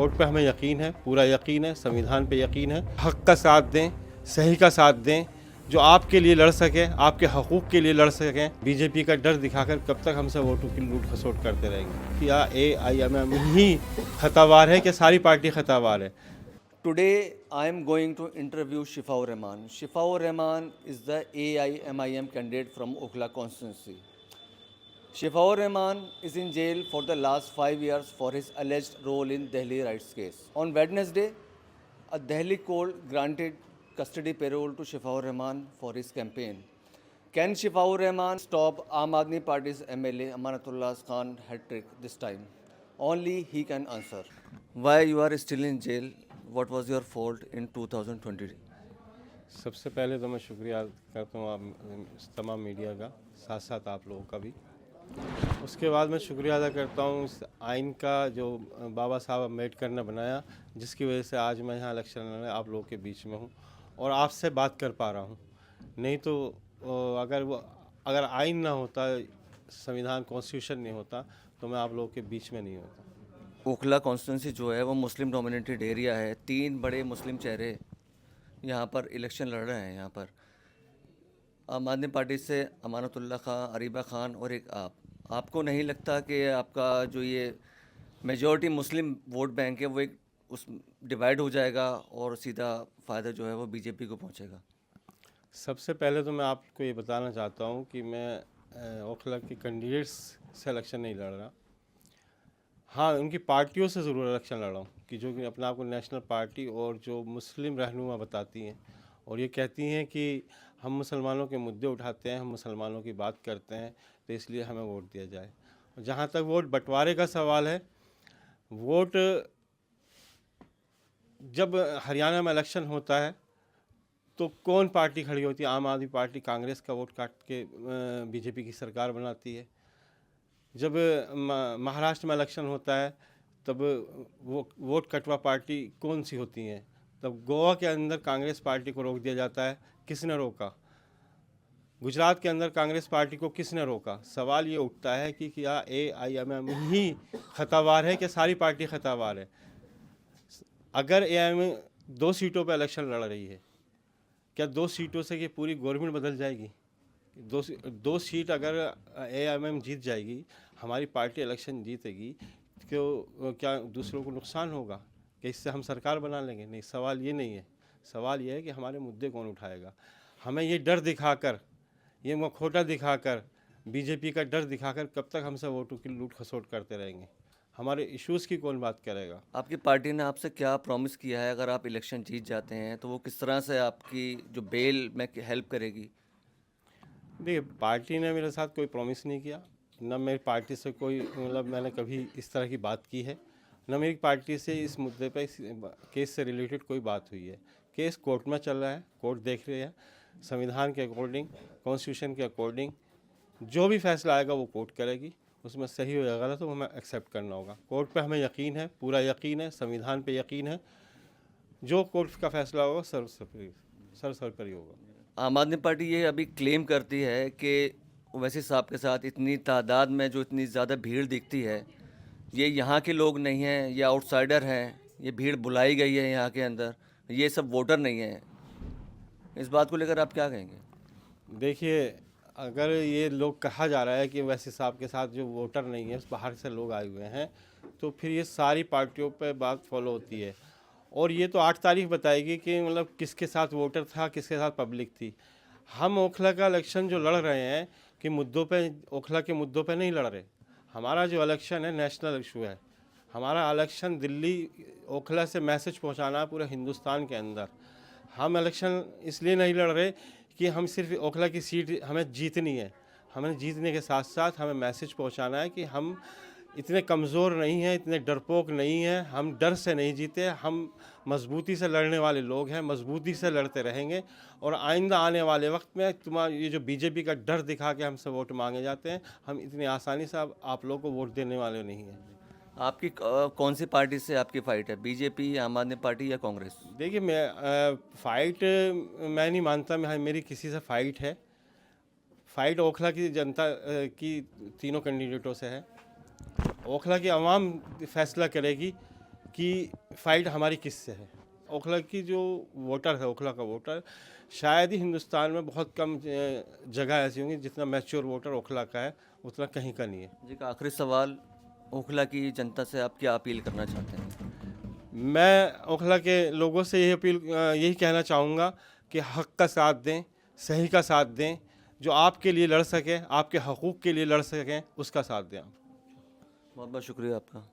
Court पे हमें यकीन है, पूरा यकीन है, संविधान पे यकीन है। हक का साथ दें, सही का साथ दें, जो आपके लिए लड़ सकें, आपके हकूक़ के लिए लड़ सकें। बीजेपी का डर दिखाकर कब तक हमसे वोटों की लूट खसोट करते रहेंगे? क्या AIMM ही खतावार है, क्या सारी पार्टी खतावार है? Today, I am going to interview Shifaur Rahman. Shifaur Rahman is the AIMIM candidate from Okhla constituency. Shifaur Rahman is in jail for the last 5 years for his alleged role in Delhi riots case. On Wednesday, a Delhi court granted custody parole to Shifaur Rahman for his campaign. Can Shifaur Rahman stop Aam Aadmi Party's MLA Amanatullah Khan hat-trick this time? Only he can answer. Why you are still in jail? What was your fault in 2020? सबसे पहले तो मैं शुक्रिया करता हूँ आप तमाम media का, साथ साथ आप लोगों का भी। उसके बाद मैं शुक्रिया अदा करता हूँ इस आइन का जो बाबा साहब अम्बेडकर ने बनाया, जिसकी वजह से आज मैं यहाँ इलेक्शन लड़ने आप लोगों के बीच में हूँ और आपसे बात कर पा रहा हूँ। नहीं तो अगर आइन ना होता, संविधान कॉन्स्टिट्यूशन नहीं होता, तो मैं आप लोगों के बीच में नहीं होता। ओखला कॉन्स्टिट्यूंसी जो है वो मुस्लिम डोमिनेटेड एरिया है। 3 बड़े मुस्लिम चेहरे यहाँ पर इलेक्शन लड़ रहे हैं। यहाँ पर आम आदमी पार्टी से अमानतुल्लाह खान, अरीबा खान और एक आपको नहीं लगता कि आपका जो ये मेजॉरिटी मुस्लिम वोट बैंक है वो एक उस डिवाइड हो जाएगा और सीधा फ़ायदा जो है वो बीजेपी को पहुँचेगा? सबसे पहले तो मैं आपको ये बताना चाहता हूँ कि मैं ओखला के कैंडिडेट्स से इलेक्शन नहीं लड़ रहा। हाँ, उनकी पार्टियों से ज़रूर इलेक्शन लड़ा हूँ कि जो कि अपने आप को नेशनल पार्टी और जो मुस्लिम रहनुमा बताती हैं और ये कहती हैं कि हम मुसलमानों के मुद्दे उठाते हैं, हम मुसलमानों की बात करते हैं, तो इसलिए हमें वोट दिया जाए। और जहाँ तक वोट बंटवारे का सवाल है, वोट जब हरियाणा में इलेक्शन होता है तो कौन पार्टी खड़ी होती है? आम आदमी पार्टी कांग्रेस का वोट काट के बीजेपी की सरकार बनाती है। जब महाराष्ट्र में इलेक्शन होता है तब वो वोट कटवा पार्टी कौन सी होती हैं? तब गोवा के अंदर कांग्रेस पार्टी को रोक दिया जाता है, किसने रोका? गुजरात के अंदर कांग्रेस पार्टी को किसने रोका? सवाल ये उठता है कि क्या AIMM ही खतावार है, क्या सारी पार्टी खतावार है? अगर AIMM 2 सीटों पर इलेक्शन लड़ रही है, क्या 2 सीटों से ये पूरी गवर्नमेंट बदल जाएगी? दो सीट अगर AIMM जीत जाएगी, हमारी पार्टी इलेक्शन जीतेगी, तो क्या दूसरों को नुकसान होगा कि इससे हम सरकार बना लेंगे? नहीं, सवाल ये नहीं है। सवाल ये है कि हमारे मुद्दे कौन उठाएगा। हमें ये डर दिखाकर, ये मखौटा दिखाकर, बीजेपी का डर दिखाकर कब तक हमसे वोटों की लूट खसोट करते रहेंगे? हमारे इश्यूज़ की कौन बात करेगा? आपकी पार्टी ने आपसे क्या प्रॉमिस किया है? अगर आप इलेक्शन जीत जाते हैं तो वो किस तरह से आपकी जो बेल में हेल्प करेगी? देखिए, पार्टी ने मेरे साथ कोई प्रॉमिस नहीं किया, न मेरी पार्टी से कोई मैंने कभी इस तरह की बात की है, न मेरी पार्टी से इस मुद्दे पे इस केस से रिलेटेड कोई बात हुई है। केस कोर्ट में चल रहा है, कोर्ट देख रही है, संविधान के अकॉर्डिंग, कॉन्स्टिट्यूशन के अकॉर्डिंग जो भी फैसला आएगा वो कोर्ट करेगी। उसमें सही हो या गलत हो हमें एक्सेप्ट करना होगा। कोर्ट पे हमें यकीन है, पूरा यकीन है, संविधान पे यकीन है। जो कोर्ट का फैसला होगा सर्वोपरि होगा। आम आदमी पार्टी ये अभी क्लेम करती है कि ओवैसी साहब के साथ इतनी तादाद में जो इतनी ज़्यादा भीड़ दिखती है, ये यहाँ के लोग नहीं हैं, ये आउटसाइडर हैं, ये भीड़ बुलाई गई है यहाँ के अंदर, ये सब वोटर नहीं हैं। इस बात को लेकर आप क्या कहेंगे? देखिए, अगर ये लोग कहा जा रहा है कि वैसे साहब के साथ जो वोटर नहीं है, बाहर से लोग आए हुए हैं, तो फिर ये सारी पार्टियों पे बात फॉलो होती है और ये तो 8 तारीख बताएगी कि किसके साथ वोटर था, किसके साथ पब्लिक थी। हम ओखला का इलेक्शन जो लड़ रहे हैं कि मुद्दों पे, ओखला के मुद्दों पे नहीं लड़ रहे। हमारा जो इलेक्शन है नेशनल इशू है। हमारा इलेक्शन दिल्ली ओखला से मैसेज पहुंचाना है पूरे हिंदुस्तान के अंदर। हम इलेक्शन इसलिए नहीं लड़ रहे कि हम सिर्फ ओखला की सीट हमें जीतनी है। हमें जीतने के साथ साथ हमें मैसेज पहुंचाना है कि हम इतने कमज़ोर नहीं हैं, इतने डरपोक नहीं हैं, हम डर से नहीं जीते, हम मजबूती से लड़ने वाले लोग हैं, मजबूती से लड़ते रहेंगे। और आइंदा आने वाले वक्त में तुम्हारा ये जो बीजेपी का डर दिखा के हमसे वोट मांगे जाते हैं, हम इतनी आसानी से आप लोगों को वोट देने वाले नहीं हैं। आपकी कौन सी पार्टी से आपकी फ़ाइट है? बीजेपी, आम आदमी पार्टी या कांग्रेस? देखिए, फ़ाइट मैं नहीं मानता मेरी किसी से फ़ाइट है। फ़ाइट ओखला की जनता की तीनों कैंडिडेटों से है। ओखला की आवाम फैसला करेगी कि फ़ाइट हमारी किससे है। ओखला की जो वोटर है, ओखला का वोटर शायद ही हिंदुस्तान में बहुत कम जगह ऐसी होंगी जितना मैच्योर वोटर ओखला का है, उतना कहीं का नहीं है। जी का आखिरी सवाल, ओखला की जनता से आप क्या अपील करना चाहते हैं? मैं ओखला के लोगों से यही कहना चाहूँगा कि हक़ का साथ दें, सही का साथ दें, जो आपके लिए लड़ सकें, आपके हकूक़ के लिए लड़ सकें, उसका साथ दें आप। बहुत बहुत शुक्रिया आपका।